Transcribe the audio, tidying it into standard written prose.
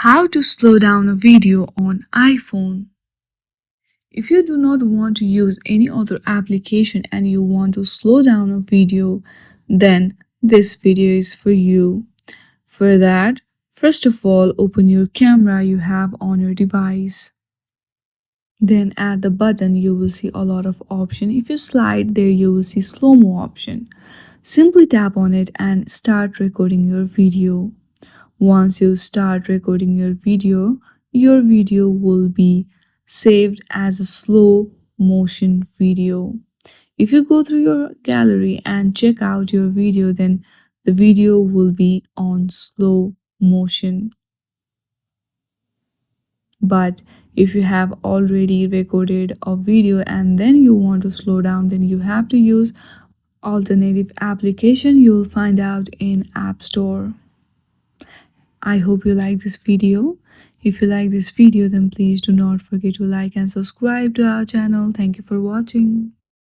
How to slow down a video on iPhone. If you do not want to use any other application and you want to slow down a video, then this video is for you. For that, first of all, open your camera you have on your device. Then at the button you will see a lot of options. If you slide there you will see slow-mo option. Simply tap on it and start recording your video. Once you start recording your video will be saved as a slow motion video. If you go through your gallery and check out your video, then the video will be on slow motion. But if you have already recorded a video and then you want to slow down, then you have to use alternative application you'll find out in App Store. I hope you like this video. If you like this video, then please do not forget to like and subscribe to our channel. Thank you for watching.